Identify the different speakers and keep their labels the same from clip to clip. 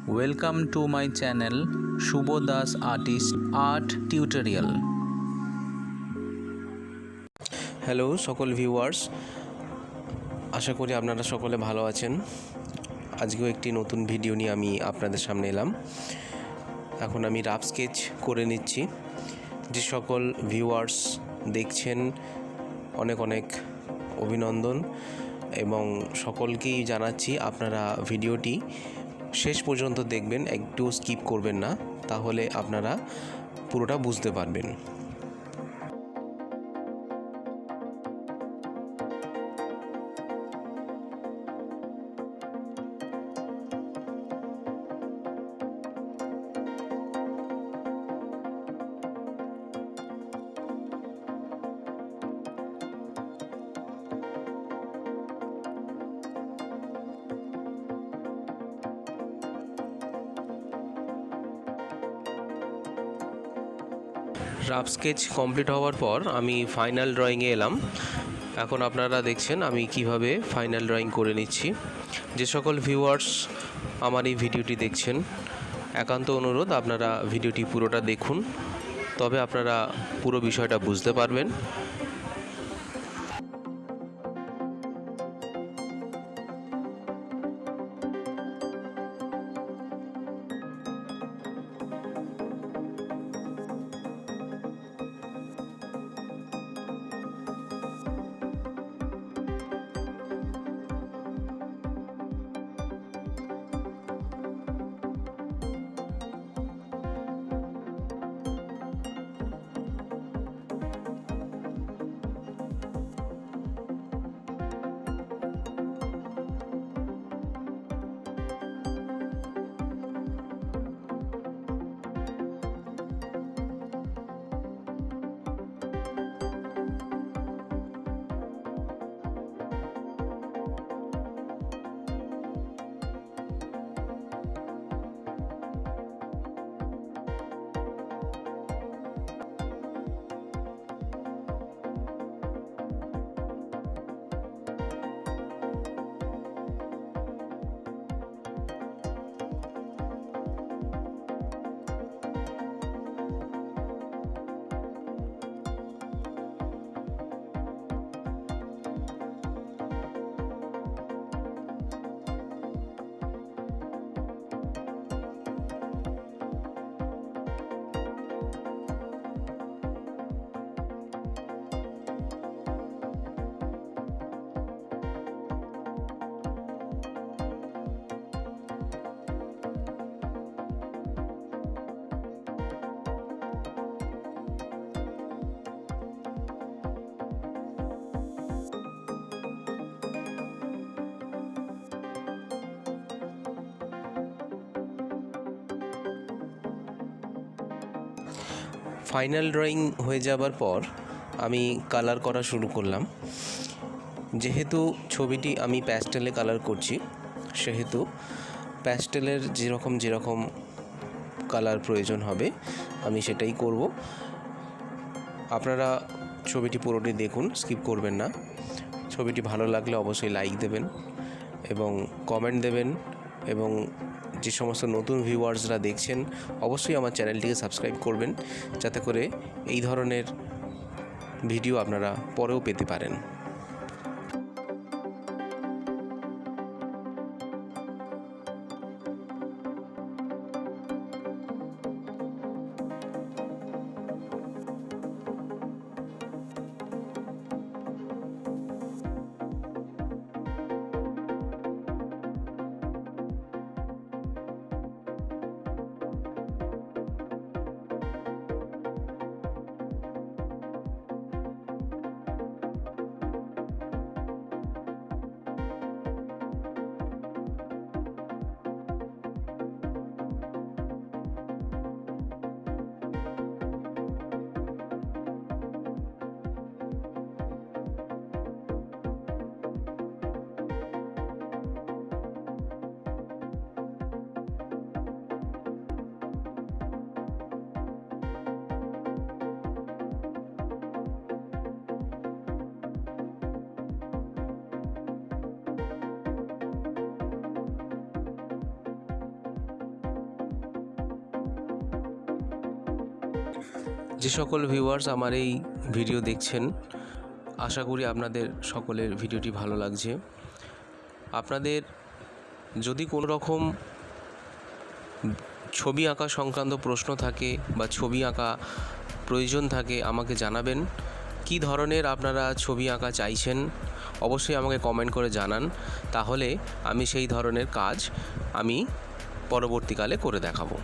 Speaker 1: Welcome to my channel Subha Das Artist Art Tutorial.
Speaker 2: Hello সকল viewers, আশা করি আপনারা সকলে ভালো আছেন। আজকেও একটি নতুন ভিডিও নিয়ে আমি আপনাদের সামনে এলাম। এখন আমি রাফ স্কেচ করে নিচ্ছি। যে সকল ভিউয়ার্স দেখছেন অনেক অনেক অভিনন্দন এবং সকলকেই জানাচ্ছি আপনারা ভিডিওটি শেষ পর্যন্ত দেখবেন, একটু স্কিপ করবেন না, তাহলে আপনারা পুরোটা বুঝতে পারবেন। রাফ স্কেচ কমপ্লিট হওয়ার পর আমি ফাইনাল ড্রয়িংয়ে এলাম। এখন আপনারা দেখছেন আমি কিভাবে ফাইনাল ড্রয়িং করে নিচ্ছি। যে সকল ভিউয়ার্স আমার এই ভিডিওটি দেখছেন, একান্ত অনুরোধ আপনারা ভিডিওটি পুরোটা দেখুন, তবে আপনারা পুরো বিষয়টা বুঝতে পারবেন। ফাইনাল ড্রয়িং হয়ে যাবার পর আমি কালার করা শুরু করলাম। যেহেতু ছবিটি আমি প্যাস্টেলে কালার করছি, সেহেতু প্যাস্টেলের যেরকম কালার প্রয়োজন হবে আমি সেটাই করব। আপনারা ছবিটি পুরোটি দেখুন, স্কিপ করবেন না। ছবিটি ভালো লাগলে অবশ্যই লাইক দেবেন এবং কমেন্ট দেবেন, এবং যে সমস্ত নতুন ভিউয়ার্সরা দেখছেন অবশ্যই আমার চ্যানেলটিকে সাবস্ক্রাইব করবেন, যাতে করে এই ধরনের ভিডিও আপনারা পরেও পেতে পারেন। যে সকল ভিউয়ার্স আমার এই ভিডিও দেখছেন, আশা করি আপনাদের সকলের ভিডিওটি ভালো লাগছে। আপনাদের যদি কোনো রকম ছবি আঁকা সংক্রান্ত প্রশ্ন থাকে বা ছবি আঁকা প্রয়োজন থাকে, আমাকে জানাবেন। কী ধরনের আপনারা ছবি আঁকা চাইছেন অবশ্যই আমাকে কমেন্ট করে জানান, তাহলে আমি সেই ধরনের কাজ আমি পরবর্তীকালে করে দেখাবো।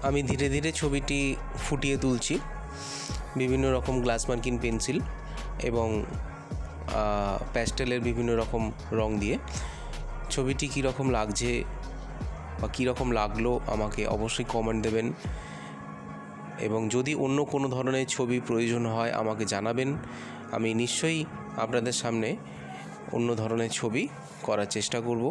Speaker 2: আমি ধীরে ধীরে ছবিটি ফুটিয়ে তুলছি বিভিন্ন রকম গ্লাস মার্কিং পেন্সিল এবং প্যাস্টেলের বিভিন্ন রকম রং দিয়ে। ছবিটি কীরকম লাগছে বা কীরকম লাগলো আমাকে অবশ্যই কমেন্ট দেবেন, এবং যদি অন্য কোনো ধরনের ছবি প্রয়োজন হয় আমাকে জানাবেন। আমি নিশ্চয়ই আপনাদের সামনে অন্য ধরনের ছবি করার চেষ্টা করব।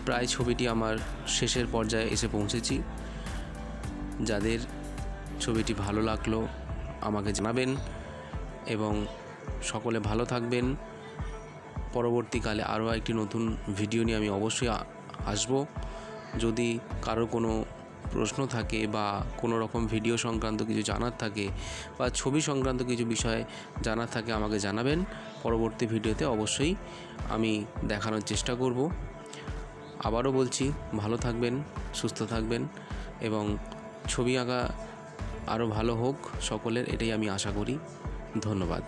Speaker 2: প্রায় ছবিটি আমার শেষের পর্যায়ে এসে পৌঁছেছি। যাদের ছবিটি ভালো লাগলো আমাকে জানাবেন, এবং সকলে ভালো থাকবেন। পরবর্তীকালে আরও একটি নতুন ভিডিও নিয়ে আমি অবশ্যই আসব। যদি কারো কোনো প্রশ্ন থাকে বা কোনো রকম ভিডিও সংক্রান্ত কিছু জানার থাকে বা ছবি সংক্রান্ত কিছু বিষয় জানার থাকে আমাকে জানাবেন। পরবর্তী ভিডিওতে অবশ্যই আমি দেখানোর চেষ্টা করব। আবারও বলছি, ভালো থাকবেন, সুস্থ থাকবেন, এবং ছবি আঁকা আরও ভালো হোক সকলের, এটাই আমি আশা করি। ধন্যবাদ।